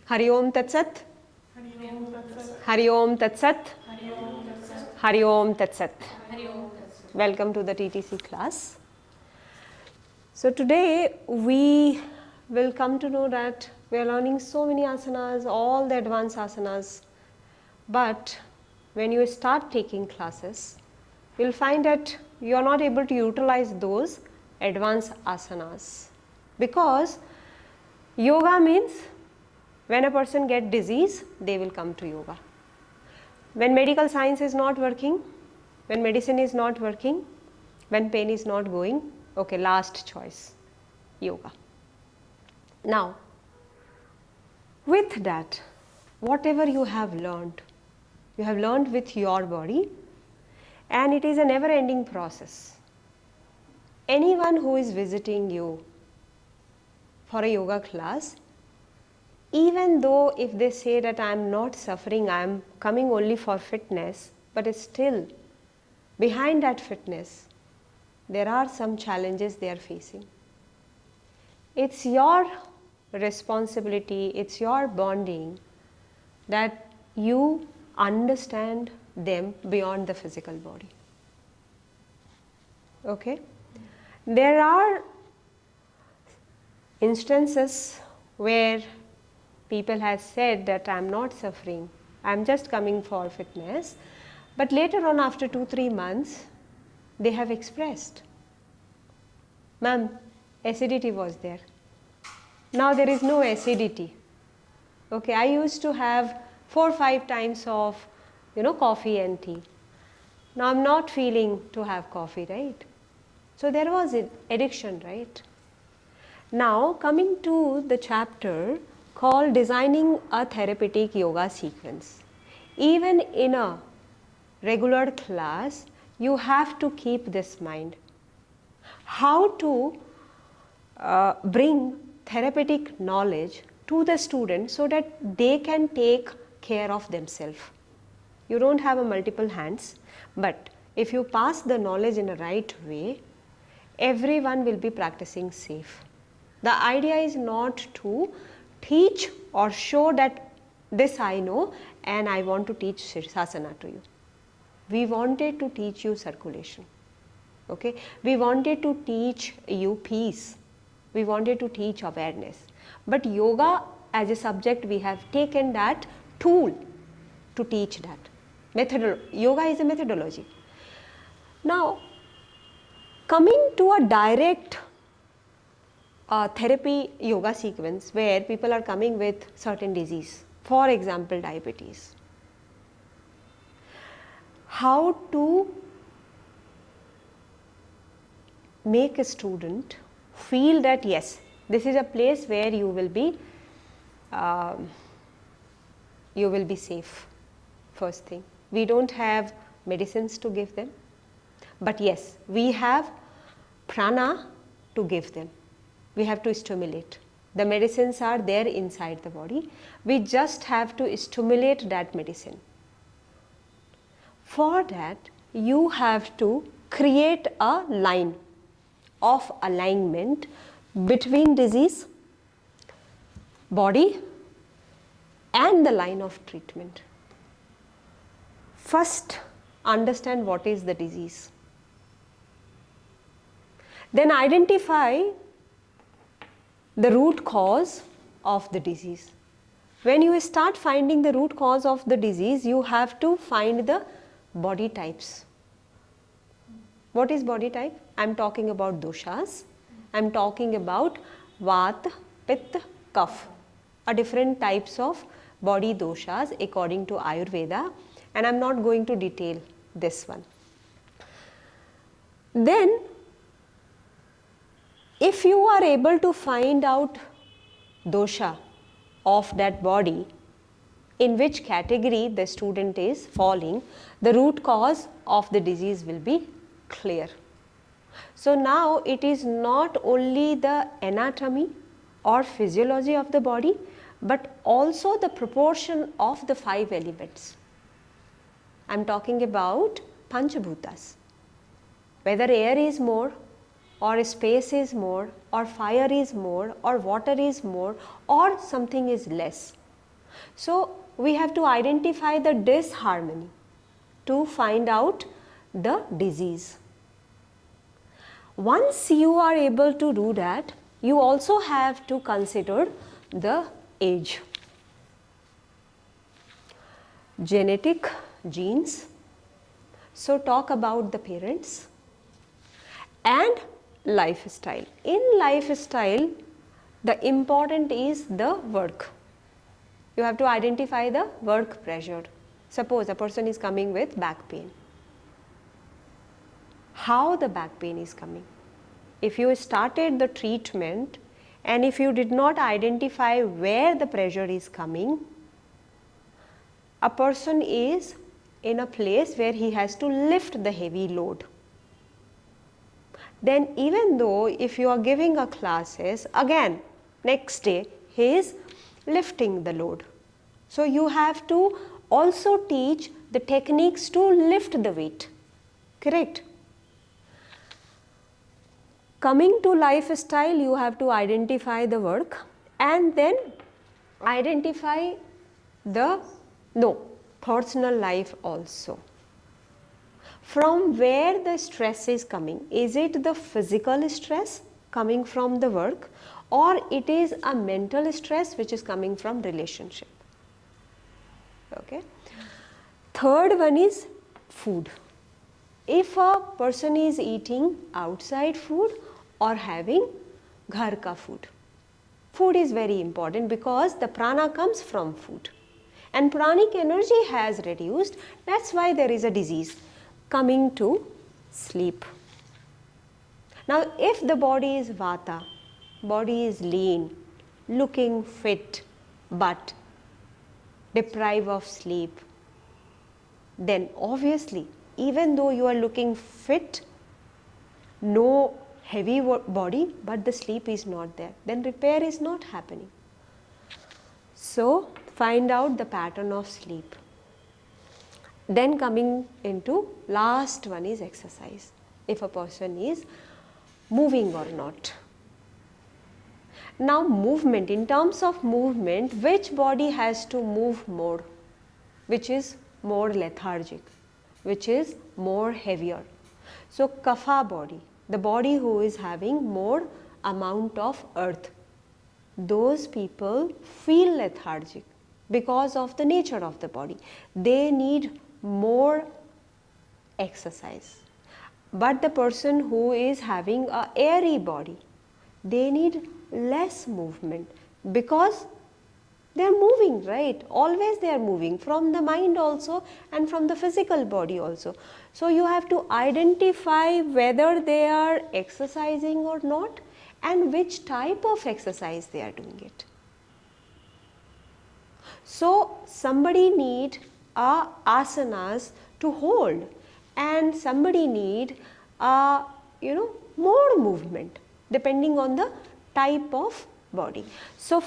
Hari Om Tat Sat. Hari Om Tat Sat. Hari Om Tat Sat. Welcome to the TTC class. So today we will come to know that we are learning so many asanas, all the advanced asanas, but when you start taking classes, you will find that you are not able to utilize those advanced asanas, because yoga means when a person gets disease, they will come to yoga. When medical science is not working, when medicine is not working, when pain is not going, okay, last choice, yoga. Now, with that, whatever you have learned with your body, and it is a never ending process. Anyone who is visiting you for a yoga class, even though if they say that I am not suffering, I am coming only for fitness, but still behind that fitness, there are some challenges they are facing. It's your responsibility, it's your bonding that you understand them beyond the physical body. Okay? There are instances where people have said that I am not suffering, I am just coming for fitness, but later on after 2-3 months, they have expressed, ma'am, acidity was there. Now there is no acidity. Okay, I used to have 4-5 times of coffee and tea. Now I'm not feeling to have coffee, right? So there was an addiction, right? Now coming to the chapter called Designing a Therapeutic Yoga Sequence. Even in a regular class, you have to keep this mind. How to bring therapeutic knowledge to the student so that they can take care of themselves. You don't have a multiple hands, but if you pass the knowledge in a right way, everyone will be practicing safe. The idea is not to teach or show that this I know and I want to teach Sirsasana to you. We wanted to teach you circulation. Okay? We wanted to teach you peace. We wanted to teach awareness. But yoga as a subject, we have taken that tool to teach that. Yoga is a methodology. Now, coming to a direct therapy yoga sequence where people are coming with certain disease, for example diabetes. How to make a student feel that yes, this is a place where you will be safe. First thing, we don't have medicines to give them, but yes, we have prana to give them. We have to stimulate. The medicines are there inside the body. We just have to stimulate that medicine. For that, you have to create a line of alignment between disease, body, and the line of treatment. First, understand what is the disease. Then identify the root cause of the disease. When you start finding the root cause of the disease, you have to find the body types. What is body type? I am talking about doshas. I am talking about vata, pitta, kapha, different types of body doshas according to Ayurveda, and I am not going to detail this one. Then, if you are able to find out dosha of that body, in which category the student is falling, the root cause of the disease will be clear. So now it is not only the anatomy or physiology of the body, but also the proportion of the 5 elements. I am talking about Panchabhutas. Whether air is more, or space is more, or fire is more, or water is more, or something is less. So we have to identify the disharmony to find out the disease. Once you are able to do that, you also have to consider the age. Genetic, genes. So talk about the parents and lifestyle. In lifestyle, the important is the work. You have to identify the work pressure. Suppose a person is coming with back pain. How the back pain is coming? If you started the treatment and if you did not identify where the pressure is coming, a person is in a place where he has to lift the heavy load. Then even though if you are giving a classes, again next day he is lifting the load. So you have to also teach the techniques to lift the weight, correct? Coming to lifestyle, you have to identify the work and then identify the personal life also. From where the stress is coming? Is it the physical stress coming from the work, or it is a mental stress which is coming from relationship? Okay. Third one is food. If a person is eating outside food or having ghar ka food. Food is very important because the prana comes from food and pranic energy has reduced. That's why there is a disease. Coming to sleep. Now if the body is vata, body is lean, looking fit but deprived of sleep, then obviously even though you are looking fit, no heavy body, but the sleep is not there, then repair is not happening. So find out the pattern of sleep. Then coming into last one is exercise. If a person is moving or not. Now movement, in terms of movement, which body has to move more? Which is more lethargic? Which is more heavier? So kapha body, the body who is having more amount of earth, those people feel lethargic because of the nature of the body. They need more exercise. But the person who is having a airy body, they need less movement because they are moving, right? Always they are moving from the mind also and from the physical body also. So you have to identify whether they are exercising or not and which type of exercise they are doing it. So somebody need asanas to hold and somebody need more movement depending on the type of body. So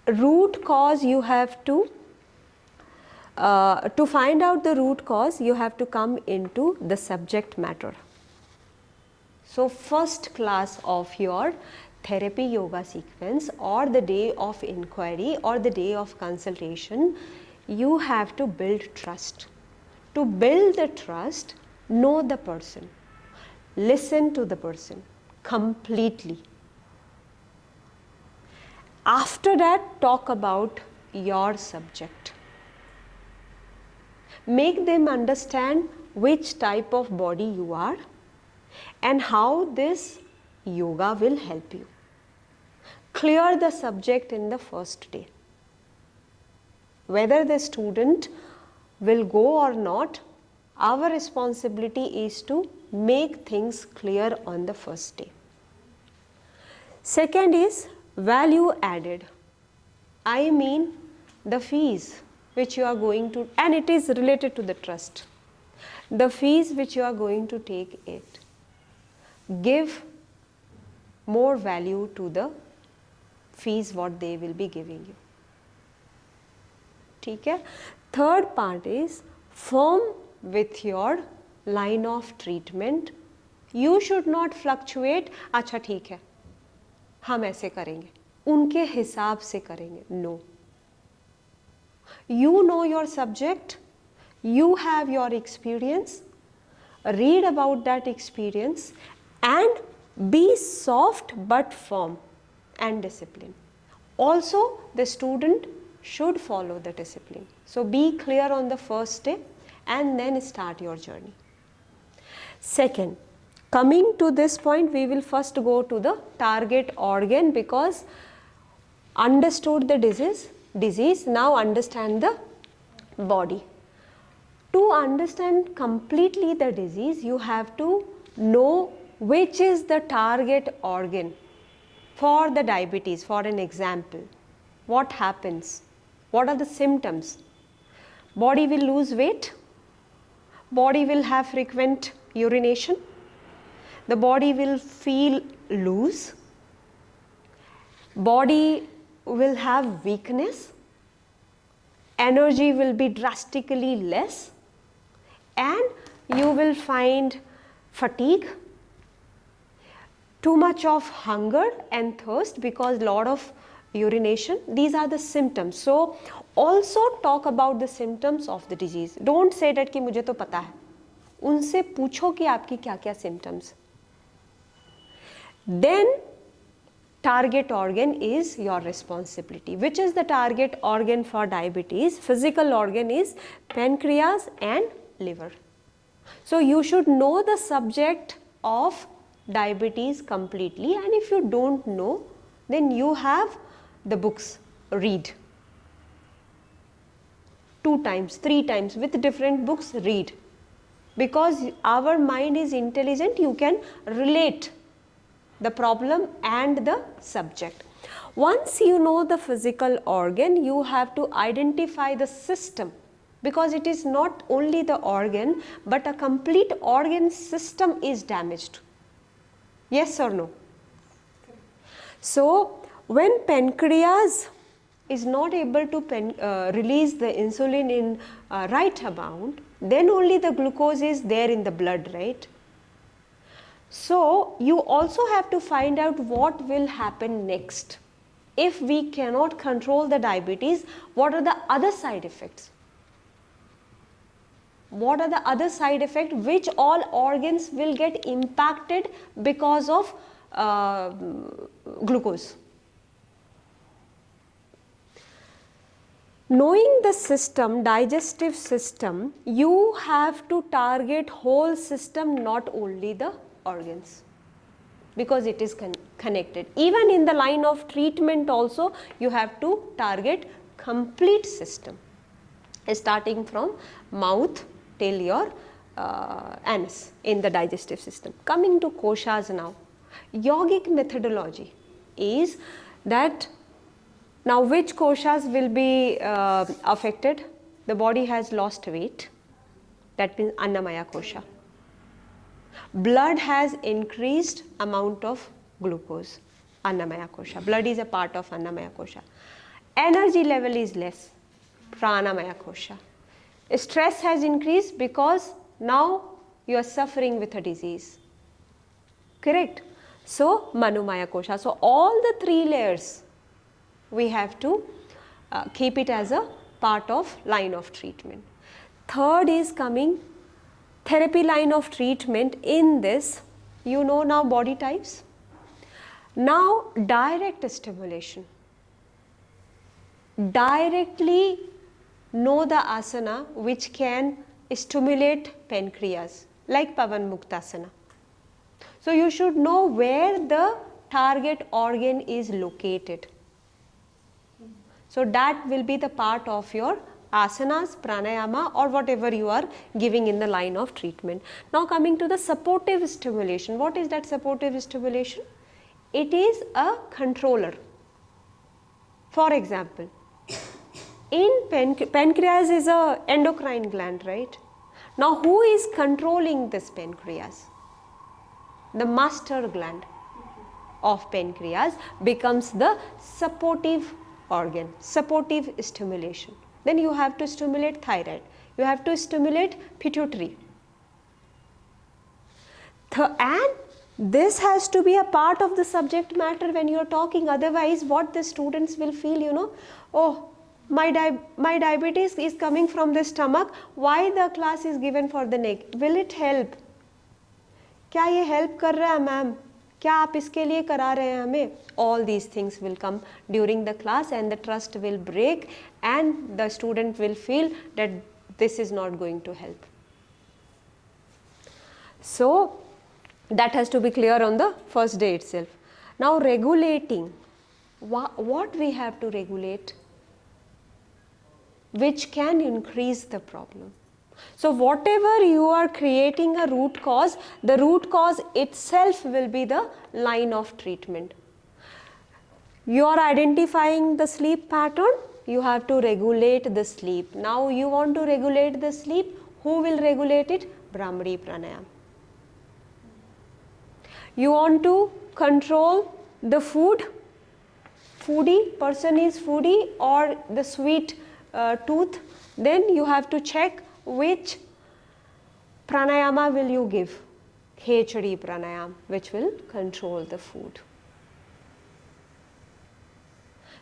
root cause, you have to find out the root cause, you have to come into the subject matter. So first class of your therapy yoga sequence or the day of inquiry or the day of consultation, you have to build trust. To build the trust, know the person, listen to the person completely. After that, talk about your subject. Make them understand which type of body you are and how this yoga will help you. Clear the subject in the first day. Whether the student will go or not, our responsibility is to make things clear on the first day. Second is value added. I mean the fees which you are going to, and it is related to the trust. The fees which you are going to take it. Give more value to the fees what they will be giving you. ठीक है? Third part is firm with your line of treatment. You should not fluctuate. अच्छा ठीक है, हम ऐसे करेंगे, उनके हिसाब से करेंगे. No. You know your subject, you have your experience, read about that experience and be soft but firm and disciplined. Also, the student should follow the discipline. So, be clear on the first step and then start your journey. Second, coming to this point, we will first go to the target organ, because understood the disease, now understand the body. To understand completely the disease, you have to know which is the target organ. For the diabetes, for an example, what happens? What are the symptoms? Body will lose weight, body will have frequent urination, the body will feel loose, body will have weakness, energy will be drastically less, and you will find fatigue, too much of hunger and thirst because lot of urination. These are the symptoms. So also talk about the symptoms of the disease. Don't say that कि मुझे तो पता है. उनसे पूछो कि आपकी क्या-क्या symptoms. Then target organ is your responsibility. Which is the target organ for diabetes? Physical organ is pancreas and liver. So you should know the subject of diabetes completely, and if you don't know, then you have the books, read 2 times, 3 times with different books, read, because our mind is intelligent. You can relate the problem and the subject. Once you know the physical organ, you have to identify the system, because it is not only the organ but a complete organ system is damaged. Yes or no? So when pancreas is not able to release the insulin in right amount, then only the glucose is there in the blood, right? So you also have to find out what will happen next. If we cannot control the diabetes, what are the other side effects? What are the other side effects? Which all organs will get impacted because of glucose? Knowing the system, digestive system, you have to target whole system, not only the organs, because it is connected. Even in the line of treatment also, you have to target complete system, starting from mouth till your anus in the digestive system. Coming to koshas now, yogic methodology is that now which koshas will be affected? The body has lost weight, that means Annamaya kosha. Blood has increased amount of glucose, Annamaya kosha. Blood is a part of Annamaya kosha. Energy level is less, Pranamaya kosha. Stress has increased because now you are suffering with a disease. Correct? So, Manomaya kosha. So, all the 3 layers we have to keep it as a part of line of treatment. Third is coming therapy line of treatment. In this, you know now body types. Now direct stimulation. Directly know the asana which can stimulate pancreas, like Pavan Muktasana. So you should know where the target organ is located. So that will be the part of your asanas, pranayama, or whatever you are giving in the line of treatment. Now coming to the supportive stimulation. What is that supportive stimulation? It is a controller. For example, in pancreas is a endocrine gland, right? Now who is controlling this pancreas? The master gland of pancreas becomes the supportive organ, supportive stimulation. Then you have to stimulate thyroid, you have to stimulate pituitary. And this has to be a part of the subject matter when you are talking, otherwise what the students will feel, oh, my diabetes is coming from the stomach, why the class is given for the neck? Will it help? क्या ये help कर रहा है ma'am? क्या आप इसके लिए करा रहे हैं हमें? All these things will come during the class and the trust will break and the student will feel that this is not going to help. So that has to be clear on the first day itself. Now regulating, what we have to regulate which can increase the problem. So whatever you are creating a root cause, the root cause itself will be the line of treatment. You are identifying the sleep pattern, you have to regulate the sleep. Now you want to regulate the sleep, who will regulate it? Brahmari pranayam. You want to control the food, foodie, person is foodie or the sweet tooth, then you have to check which pranayama will you give. Khechadi pranayam, which will control the food.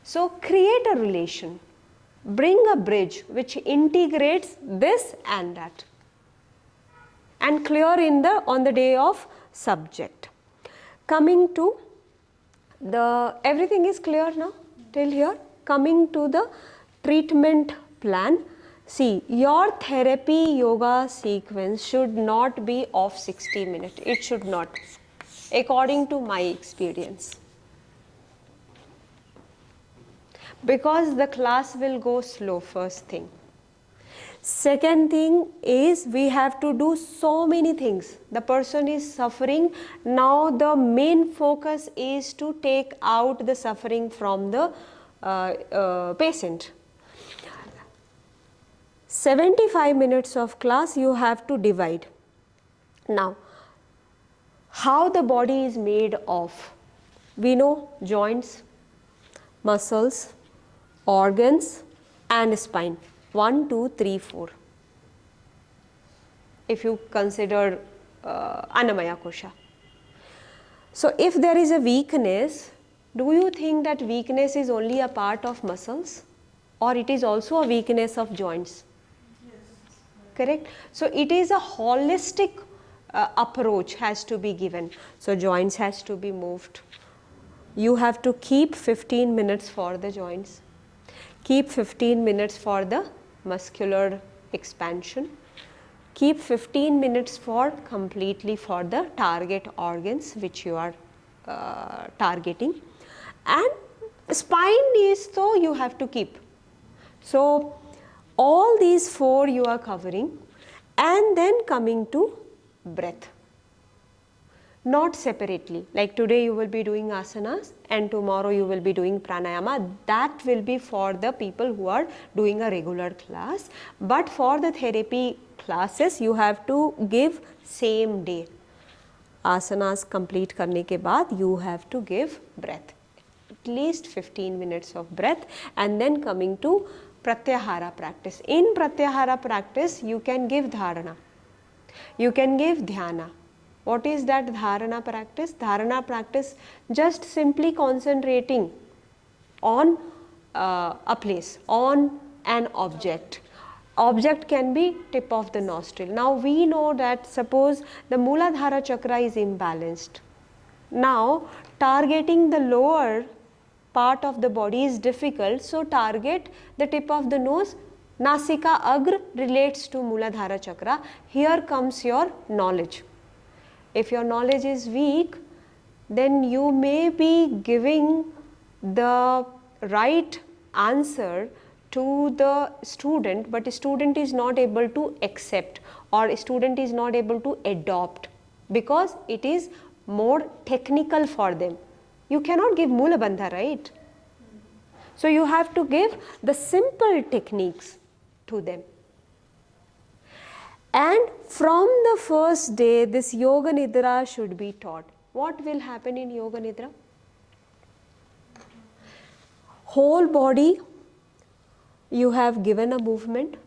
So create a relation, bring a bridge which integrates this and that, and clear on the day of subject. Coming to the, everything is clear now till here. Coming to the treatment plan. See, your therapy yoga sequence should not be of 60 minutes. It should not, according to my experience. Because the class will go slow, first thing. Second thing is we have to do so many things. The person is suffering. Now the main focus is to take out the suffering from the patient. 75 minutes of class you have to divide. Now, how the body is made of? We know joints, muscles, organs and spine. 1, 2, 3, 4. If you consider Annamaya Kosha. So if there is a weakness, do you think that weakness is only a part of muscles or it is also a weakness of joints? Yes. Correct? So it is a holistic approach has to be given. So joints has to be moved. You have to keep 15 minutes for the joints. Keep 15 minutes for the muscular expansion. Keep 15 minutes for completely for the target organs which you are targeting. And spine is so you have to keep. So all these 4 you are covering and then coming to breath. Not separately, like today you will be doing asanas and tomorrow you will be doing pranayama. That will be for the people who are doing a regular class. But for the therapy classes, you have to give same day. Asanas complete karne ke baad, you have to give breath. At least 15 minutes of breath and then coming to pratyahara practice. In pratyahara practice, you can give dharana. You can give dhyana. What is that dharana practice? Dharana practice just simply concentrating on a place, on an object. Object can be tip of the nostril. Now we know that suppose the Mooladhara chakra is imbalanced. Now targeting the lower part of the body is difficult. So target the tip of the nose. Nasika Agra relates to Mooladhara chakra. Here comes your knowledge. If your knowledge is weak, then you may be giving the right answer to the student, but the student is not able to accept or student is not able to adopt because it is more technical for them. You cannot give Moola Bandha, right? So you have to give the simple techniques to them. And from the first day, this Yoga Nidra should be taught. What will happen in Yoga Nidra? Whole body, you have given a movement.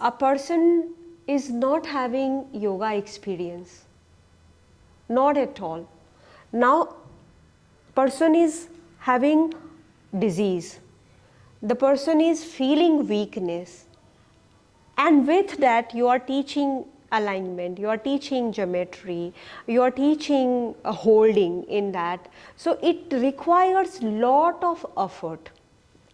A person is not having yoga experience. Not at all. Now, person is having disease. The person is feeling weakness, and with that you are teaching alignment, you are teaching geometry, you are teaching a holding in that. So it requires lot of effort,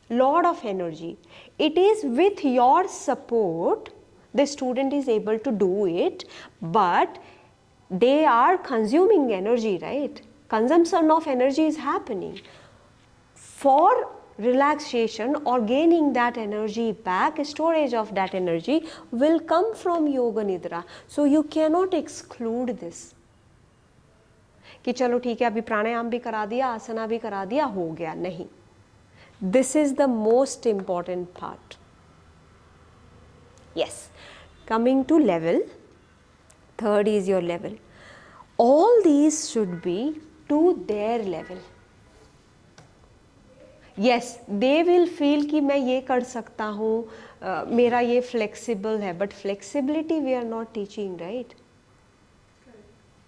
lot of energy. It is with your support the student is able to do it, but they are consuming energy, right? Consumption of energy is happening. For relaxation or gaining that energy back, storage of that energy will come from yoga nidra. So you cannot exclude this कि चलो ठीक है अभी प्राणायाम भी करा दिया, आसना भी करा दिया, हो गया, नहीं. This is the most important part. Yes, coming to level, third is your level. All these should be to their level. Yes, they will feel कि मैं ये कर सकता हूँ, मेरा ये flexible है, but flexibility we are not teaching, right?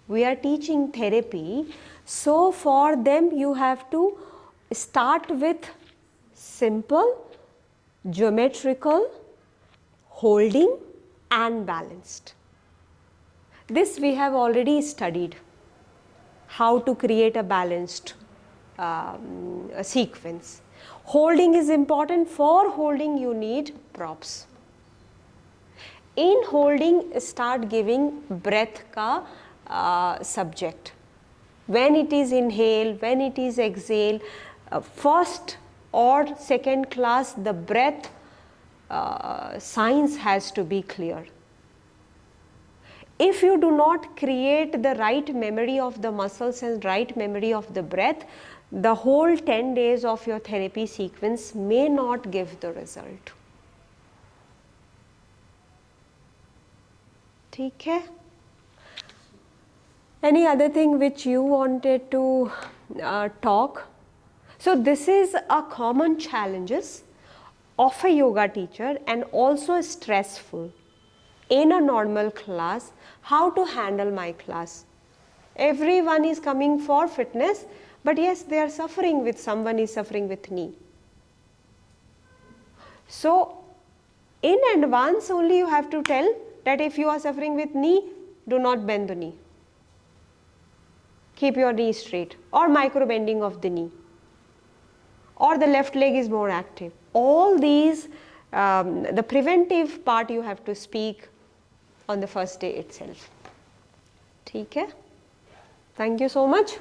We are teaching therapy, so for them you have to start with simple, geometrical, holding and balanced. This we have already studied, how to create a balanced a sequence. Holding is important. For holding you need props. In holding start giving breath ka subject. When it is inhale, when it is exhale, first or second class the breath science has to be clear. If you do not create the right memory of the muscles and right memory of the breath, the whole 10 days of your therapy sequence may not give the result. ठीक है? Any other thing which you wanted to talk? So this is a common challenges of a yoga teacher and also stressful in a normal class, how to handle my class. Everyone is coming for fitness, but yes, they are suffering with, someone is suffering with knee. So in advance only you have to tell that if you are suffering with knee, do not bend the knee. Keep your knee straight, or micro bending of the knee, or the left leg is more active. All these, the preventive part you have to speak on the first day itself. ठीक है? Thank you so much.